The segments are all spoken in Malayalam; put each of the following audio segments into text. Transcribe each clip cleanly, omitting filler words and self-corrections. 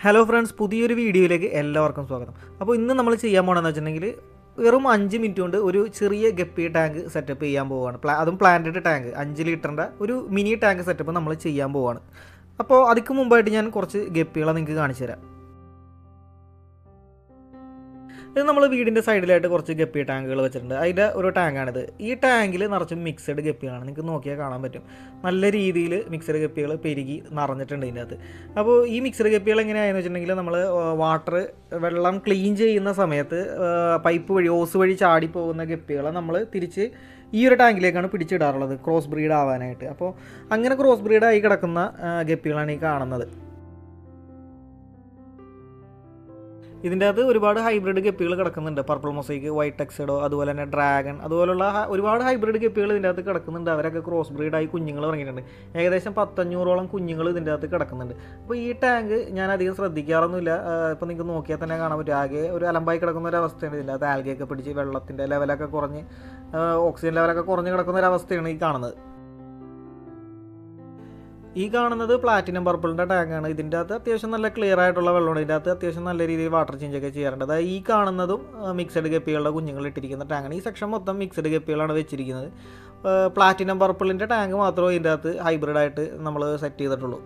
ഹലോ ഫ്രണ്ട്സ്, പുതിയൊരു വീഡിയോയിലേക്ക് എല്ലാവർക്കും സ്വാഗതം. അപ്പോൾ ഇന്ന് നമ്മൾ ചെയ്യാൻ പോകണമെന്ന് വെച്ചിട്ടുണ്ടെങ്കിൽ വെറും 5 മിനിറ്റ് കൊണ്ട് ഒരു ചെറിയ ഗപ്പി ടാങ്ക് സെറ്റപ്പ് ചെയ്യാൻ പോവുകയാണ്. അതും പ്ലാന്റഡ് ടാങ്ക് 5 ലിറ്ററിൻ്റെ ഒരു മിനി ടാങ്ക് സെറ്റപ്പ് നമ്മൾ ചെയ്യാൻ പോവുകയാണ്. അപ്പോൾ അതിക്ക് മുമ്പായിട്ട് ഞാൻ കുറച്ച് ഗപ്പികളെ നിങ്ങൾക്ക് കാണിച്ചു തരാം. ഇത് നമ്മൾ വീടിൻ്റെ സൈഡിലായിട്ട് കുറച്ച് ഗപ്പി ടാങ്കുകൾ വെച്ചിട്ടുണ്ട്. അതിൻ്റെ ഒരു ടാങ്കാണിത്. ഈ ടാങ്കിൽ നിറച്ചും മിക്സഡ് ഗപ്പികളാണ്. നിങ്ങൾക്ക് നോക്കിയാൽ കാണാൻ പറ്റും. നല്ല രീതിയിൽ മിക്സഡ് ഗപ്പികൾ പെരുകി നിറഞ്ഞിട്ടുണ്ട് ഇതിൻ്റെ അകത്ത്. അപ്പോൾ ഈ മിക്സഡ് ഗപ്പികൾ എങ്ങനെയാണെന്ന് വെച്ചിട്ടുണ്ടെങ്കിൽ നമ്മൾ വെള്ളം ക്ലീൻ ചെയ്യുന്ന സമയത്ത് പൈപ്പ് വഴി ഓസ് വഴി ചാടി പോകുന്ന ഗപ്പികളെ നമ്മൾ തിരിച്ച് ഈ ഒരു ടാങ്കിലേക്കാണ് പിടിച്ചിടാറുള്ളത്, ക്രോസ് ബ്രീഡ് ആവാനായിട്ട്. അപ്പോൾ അങ്ങനെ ക്രോസ് ബ്രീഡായി കിടക്കുന്ന ഗപ്പികളാണ് ഈ കാണുന്നത്. ഇതിൻ്റെ അകത്ത് ഒരുപാട് ഹൈബ്രിഡ് ഗപ്പികൾ കിടക്കുന്നുണ്ട്. പർപ്പിൾ മൊസൈക്ക്, വൈറ്റ് ടെക്സഡോ, അതുപോലെ തന്നെ ഡ്രാഗൺ, അതുപോലുള്ള ഒരുപാട് ഹൈബ്രിഡ് ഗപ്പികൾ ഇതിൻ്റെ അകത്ത് കിടക്കുന്നുണ്ട്. അവരൊക്കെ ക്രോസ് ബ്രീഡായി കുഞ്ഞുങ്ങൾ ഇറങ്ങിയിട്ടുണ്ട്. ഏകദേശം 500-ഓളം കുഞ്ഞുങ്ങൾ ഇതിൻ്റെ അകത്ത് കിടക്കുന്നുണ്ട്. അപ്പോൾ ഈ ടാങ്ക് ഞാൻ അധികം ശ്രദ്ധിക്കാറൊന്നുമില്ല. ഇപ്പോൾ നിങ്ങൾക്ക് നോക്കിയാൽ തന്നെ കാണാൻ പറ്റും. ആകെ ഒരു അലമ്പായി കിടക്കുന്ന ഒരു അവസ്ഥയാണ് ഇതിൻ്റെ അകത്ത്. ആൽഗയൊക്കെ പിടിച്ച് വെള്ളത്തിൻ്റെ ലെവലൊക്കെ കുറഞ്ഞ് ഓക്സിജൻ ലെവലൊക്കെ കുറഞ്ഞ് കിടക്കുന്ന ഒരു അവസ്ഥയാണ് ഈ കാണുന്നത്. ഈ കാണുന്നത് പ്ലാറ്റിനം പർപ്പിളിൻ്റെ ടാങ്കാണ്. ഇതിൻ്റെ അകത്ത് അത്യാവശ്യം നല്ല ക്ലിയർ ആയിട്ടുള്ള വെള്ളമാണ്. ഇതിൻ്റെ അകത്ത് അത്യാവശ്യം നല്ല രീതിയിൽ വാട്ടർ ചേഞ്ച് ഒക്കെ ചെയ്യാറുണ്ട്. അതായത് ഈ കാണുന്നതും മിക്സഡ് ഗപ്പികളുടെ കുഞ്ഞുങ്ങൾ ഇട്ടിരിക്കുന്ന ടാങ്കാണ്. ഈ സെക്ഷൻ മൊത്തം മിക്സഡ് ഗപ്പികളാണ് വെച്ചിരിക്കുന്നത്. പ്ലാറ്റിനം പർപ്പിളിൻ്റെ ടാങ്ക് മാത്രമേ ഇതിൻ്റെ അകത്ത് ഹൈബ്രിഡായിട്ട് നമ്മൾ സെറ്റ് ചെയ്തിട്ടുള്ളൂ.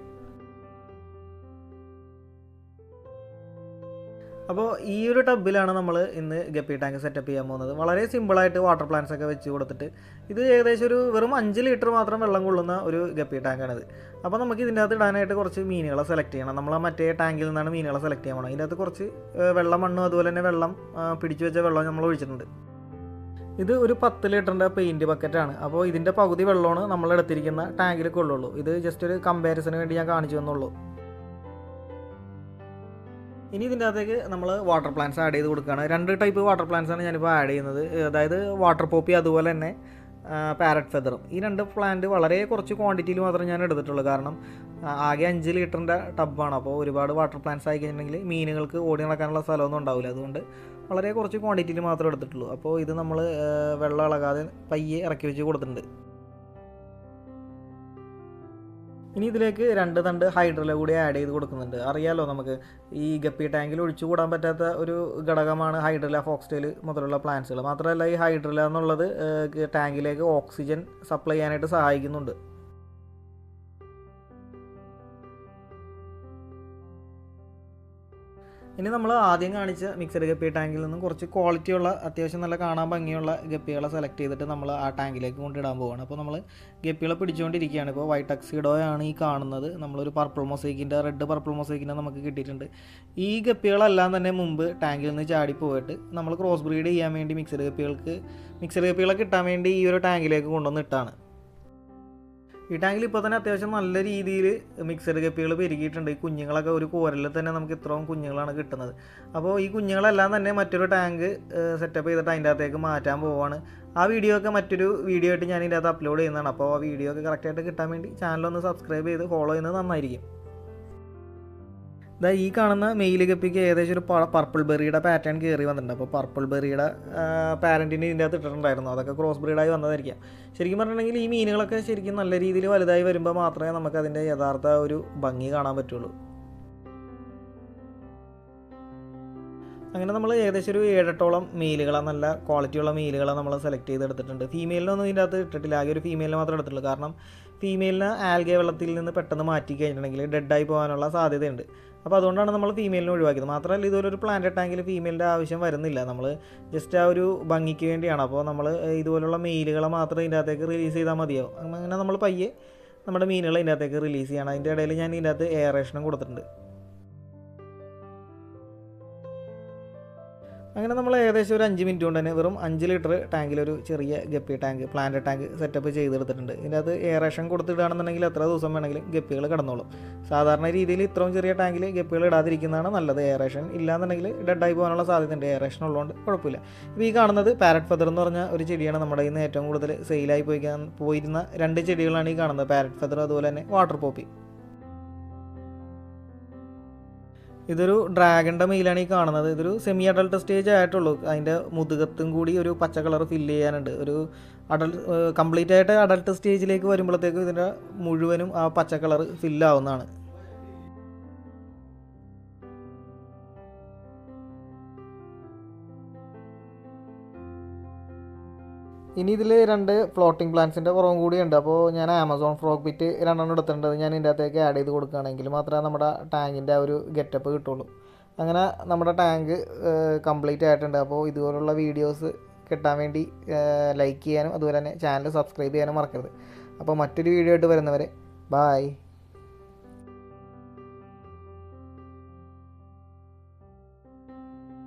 അപ്പോൾ ഈ ഒരു ടബിലാണ് നമ്മൾ ഇന്ന് ഗപ്പി ടാങ്ക് സെറ്റപ്പ് ചെയ്യാൻ പോകുന്നത്. വളരെ സിമ്പിളായിട്ട് വാട്ടർ പ്ലാന്റ്സ് ഒക്കെ വെച്ച് കൊടുത്തിട്ട് ഇത് ഏകദേശം ഒരു വെറും 5 ലിറ്റർ മാത്രം വെള്ളം കൊള്ളുന്ന ഒരു ഗപ്പി ടാങ്കാണിത്. അപ്പോൾ നമുക്ക് ഇതിൻ്റെ അകത്ത് ഇടാനായിട്ട് കുറച്ച് മീനുകളെ സെലക്ട് ചെയ്യണം. നമ്മൾ മറ്റേ ടാങ്കിൽ നിന്നാണ് മീനുകളെ സെലക്ട് ചെയ്യാൻ പോകണം. ഇതിൻ്റെ അകത്ത് കുറച്ച് വെള്ളം മണ്ണും അതുപോലെ തന്നെ വെള്ളം പിടിച്ചു വെച്ച വെള്ളം നമ്മൾ ഒഴിച്ചിട്ടുണ്ട്. ഇത് ഒരു 10 ലിറ്ററിൻ്റെ പെയിൻറ്റ് ബക്കറ്റാണ്. അപ്പോൾ ഇതിൻ്റെ പകുതി വെള്ളമാണ് നമ്മൾ എടുത്തിരിക്കുന്ന ടാങ്കിൽ കൊള്ളുള്ളൂ. ഇത് ജസ്റ്റ് ഒരു കമ്പാരിസന് വേണ്ടി ഞാൻ കാണിച്ചു തന്നുള്ളൂ. ഇനി ഇതിൻ്റെ അകത്തേക്ക് നമ്മൾ വാട്ടർ പ്ലാന്റ്സ് ആഡ് ചെയ്ത് കൊടുക്കുകയാണ്. 2 ടൈപ്പ് വാട്ടർ പ്ലാന്റ്സാണ് ഞാനിപ്പോൾ ആഡ് ചെയ്യുന്നത്. അതായത് വാട്ടർ പോപ്പി അതുപോലെ തന്നെ പാരറ്റ് ഫെദറും. ഈ 2 പ്ലാന്റ് വളരെ കുറച്ച് ക്വാണ്ടിറ്റിയിൽ മാത്രമേ ഞാൻ എടുത്തിട്ടുള്ളൂ. കാരണം ആകെ 5 ലിറ്ററിൻ്റെ ടബ്ബാണ്. അപ്പോൾ ഒരുപാട് വാട്ടർ പ്ലാന്റ്സ് ആയി കഴിഞ്ഞിട്ടുണ്ടെങ്കിൽ മീനുകൾക്ക് ഓടി നടക്കാനുള്ള സ്ഥലമൊന്നും ഉണ്ടാവില്ല. അതുകൊണ്ട് വളരെ കുറച്ച് ക്വാണ്ടിറ്റിയിൽ മാത്രമേ എടുത്തിട്ടുള്ളൂ. അപ്പോൾ ഇത് നമ്മൾ വെള്ളം ഇളകാതെ പയ്യെ ഇറക്കി വെച്ച് കൊടുത്തിട്ടുണ്ട്. ഇനി ഇതിലേക്ക് 2 തണ്ട് ഹൈഡ്രല കൂടി ആഡ് ചെയ്ത് കൊടുക്കുന്നുണ്ട്. അറിയാലോ, നമുക്ക് ഈ ഗപ്പി ടാങ്കിൽ ഒഴിച്ചുകൂടാൻ പറ്റാത്ത ഒരു ഘടകമാണ് ഹൈഡ്രല, ഫോക്സ്ടെയിൽ മുതലുള്ള പ്ലാന്റ്സുകൾ. മാത്രമല്ല ഈ ഹൈഡ്രല എന്നുള്ളത് ടാങ്കിലേക്ക് ഓക്സിജൻ സപ്ലൈ ചെയ്യാനായിട്ട് സഹായിക്കുന്നുണ്ട്. ഇനി നമ്മൾ ആദ്യം കാണിച്ച മിക്സഡ് ഗപ്പി ടാങ്കിൽ നിന്നും കുറച്ച് ക്വാളിറ്റിയുള്ള അത്യാവശ്യം നല്ല കാണാൻ ഭംഗിയുള്ള ഗപ്പികളെ സെലക്ട് ചെയ്തിട്ട് നമ്മൾ ആ ടാങ്കിലേക്ക് കൊണ്ടിടാൻ പോവുകയാണ്. അപ്പോൾ നമ്മൾ ഗപ്പികളെ പിടിച്ചുകൊണ്ടിരിക്കുകയാണ്. ഇപ്പോൾ വൈറ്റ് ടക്സിഡോയാണ് ഈ കാണുന്നത്. നമ്മളൊരു പർപ്പിൾ മൊസൈക്കിൻ്റെ റെഡ് പർപ്പിൾ മൊസൈക്കിൻ്റെ നമുക്ക് കിട്ടിയിട്ടുണ്ട്. ഈ ഗപ്പികളെല്ലാം തന്നെ മുമ്പ് ടാങ്കിൽ നിന്ന് ചാടിപ്പോയിട്ട് നമ്മൾ ക്രോസ് ബ്രീഡ് ചെയ്യാൻ വേണ്ടി മിക്സഡ് ഗപ്പികളെ കിട്ടാൻ വേണ്ടി ഈ ഒരു ടാങ്കിലേക്ക് കൊണ്ടുവന്ന് ഇട്ടാണ്. ഈ ടാങ്കിൽ ഇപ്പോൾ തന്നെ അത്യാവശ്യം നല്ല രീതിയിൽ മിക്സഡ് ഗപ്പികൾ പെരുകിയിട്ടുണ്ട്. ഈ കുഞ്ഞുങ്ങളൊക്കെ ഒരു കോരലിൽ തന്നെ നമുക്ക് ഇത്രയും കുഞ്ഞുങ്ങളാണ് കിട്ടുന്നത്. അപ്പോൾ ഈ കുഞ്ഞുങ്ങളെല്ലാം തന്നെ മറ്റൊരു ടാങ്ക് സെറ്റപ്പ് ചെയ്തിട്ട് അതിൻ്റെ അകത്തേക്ക് മാറ്റാൻ പോവുകയാണ്. ആ വീഡിയോ ഒക്കെ മറ്റൊരു വീഡിയോ ആയിട്ട് ഞാൻ ഇതിൻ്റെ അകത്ത് അപ്ലോഡ് ചെയ്യുന്നതാണ്. അപ്പോൾ ആ വീഡിയോ ഒക്കെ കറക്റ്റായിട്ട് കിട്ടാൻ വേണ്ടി ചാനലൊന്ന് സബ്സ്ക്രൈബ് ചെയ്ത് ഫോളോ ചെയ്യുന്നത് നന്നായിരിക്കും. ഈ കാണുന്ന മെയിൽ ഗപ്പിക്ക് ഏകദേശം ഒരു പർപ്പിൾ ബെറിയുടെ പാറ്റേൺ കയറി വന്നിട്ടുണ്ട്. അപ്പോൾ പർപ്പിൾ ബെറിയുടെ പാരൻറ്റിന് ഇതിൻ്റെ അകത്ത് ഇട്ടിട്ടുണ്ടായിരുന്നു. അതൊക്കെ ക്രോസ് ബ്രീഡായി വന്നതായിരിക്കാം. ശരിക്കും പറഞ്ഞിട്ടുണ്ടെങ്കിൽ ഈ മീനുകളൊക്കെ ശരിക്കും നല്ല രീതിയിൽ വലുതായി വരുമ്പോൾ മാത്രമേ നമുക്ക് അതിൻ്റെ യഥാർത്ഥ ഒരു ഭംഗി കാണാൻ പറ്റുള്ളൂ. അങ്ങനെ നമ്മൾ ഏകദേശം ഒരു 7-8ഓളം മെയിലുകളെ, നല്ല ക്വാളിറ്റിയുള്ള മെയിലുകളെ നമ്മൾ സെലക്ട് ചെയ്തെടുത്തിട്ടുണ്ട്. ഫീമെയിലിനൊന്നും ഇതിൻ്റെ അകത്ത് ഇട്ടിട്ടില്ല. ആകെ ഒരു ഫീമെയിലിനെ മാത്രമേ എടുത്തിട്ടുള്ളൂ. കാരണം ഫീമെയിലിന് ആൽഗെ വെള്ളത്തിൽ നിന്ന് പെട്ടെന്ന് മാറ്റി കഴിഞ്ഞിട്ടുണ്ടെങ്കിൽ ഡെഡായി പോകാനുള്ള സാധ്യതയുണ്ട്. അപ്പോൾ അതുകൊണ്ടാണ് നമ്മൾ ഫീമെയിലിനെ ഒഴിവാക്കിയത്. മാത്രമല്ല ഇതുപോലൊരു പ്ലാന്റ് ടാങ്കിൽ ഫീമെയിലിൻ്റെ ആവശ്യം വരുന്നില്ല. നമ്മൾ ജസ്റ്റ് ആ ഒരു ഭംഗിക്ക് വേണ്ടിയാണ്. അപ്പോൾ നമ്മൾ ഇതുപോലുള്ള മെയിലുകളെ മാത്രം ഇതിൻ്റെ അകത്തേക്ക് റിലീസ് ചെയ്താൽ മതിയാവും. അങ്ങനെ നമ്മൾ പയ്യെ നമ്മുടെ മീനുകളെ ഇതിൻ്റെ അകത്തേക്ക് റിലീസ് ചെയ്യണം. അതിൻ്റെ ഇടയിൽ ഞാൻ ഇതിൻ്റെ അകത്ത് എയറേഷനും കൊടുത്തിട്ടുണ്ട്. അങ്ങനെ നമ്മൾ ഏകദേശം ഒരു 5 മിനിറ്റ് കൊണ്ട് തന്നെ വെറും 5 ലിറ്റർ ടാങ്കിലൊരു ചെറിയ guppy tank, plant tank setup ചെയ്തെടുത്തിട്ടുണ്ട്. ഇതിൻ്റെ അത് എയറേഷൻ കൊടുത്തിടുകയാണെന്നുണ്ടെങ്കിൽ എത്ര ദിവസം വേണമെങ്കിലും ഗപ്പികൾ കിടന്നോളും. സാധാരണ രീതിയിൽ ഇത്രയും ചെറിയ ടാങ്കിൽ ഗപ്പികൾ ഇടാതിരിക്കുന്നതാണ് നല്ലത്. എയറേഷൻ ഇല്ലാന്നുണ്ടെങ്കിൽ ഡെഡായി പോകാനുള്ള സാധ്യതയുണ്ട്. എയറേഷൻ ഉള്ളതുകൊണ്ട് കുഴപ്പമില്ല. ഇപ്പോൾ ഈ കാണുന്നത് പാരറ്റ് ഫെദർ എന്ന് പറഞ്ഞ ഒരു ചെടിയാണ്. നമ്മുടെ ഇന്ന് ഏറ്റവും കൂടുതൽ സെയിലായി പോയിരുന്ന 2 ചെടികളാണ് ഈ കാണുന്നത്. പാരറ്റ് ഫെദർ അതുപോലെ തന്നെ വാട്ടർ പോപ്പി. ഇതൊരു ഡ്രാഗണിൻ്റെ മെയിലാണ് ഈ കാണുന്നത്. ഇതൊരു സെമി അഡൾട്ട് സ്റ്റേജ് ആയിട്ടുള്ളൂ. അതിൻ്റെ മുതുകത്തും കൂടി ഒരു പച്ച കളർ ഫില്ല് ചെയ്യാനുണ്ട്. ഒരു കംപ്ലീറ്റ് ആയിട്ട് അഡൾട്ട് സ്റ്റേജിലേക്ക് വരുമ്പോഴത്തേക്കും ഇതിൻ്റെ മുഴുവനും ആ പച്ച കളർ ഫില്ലാവുന്നതാണ്. ഇനി ഇതിൽ 2 ഫ്ലോട്ടിംഗ് പ്ലാന്റ്സിൻ്റെ കുറവും കൂടിയുണ്ട്. അപ്പോൾ ഞാൻ ആമസോൺ ഫ്രോഗ് പിറ്റ് 2 എടുത്തിട്ടുണ്ട്. ഞാൻ ഇതിൻ്റെ അകത്തേക്ക് ആഡ് ചെയ്ത് കൊടുക്കുകയാണെങ്കിൽ മാത്രമേ നമ്മുടെ ടാങ്കിൻ്റെ ആ ഒരു ഗെറ്റപ്പ് കിട്ടുള്ളൂ. അങ്ങനെ നമ്മുടെ ടാങ്ക് കംപ്ലീറ്റ് ആയിട്ടുണ്ട്. അപ്പോൾ ഇതുപോലുള്ള വീഡിയോസ് കിട്ടാൻ വേണ്ടി ലൈക്ക് ചെയ്യാനും അതുപോലെ തന്നെ ചാനൽ സബ്സ്ക്രൈബ് ചെയ്യാനും മറക്കരുത്. അപ്പോൾ മറ്റൊരു വീഡിയോ ആയിട്ട് വരുന്നവരെ ബായ്.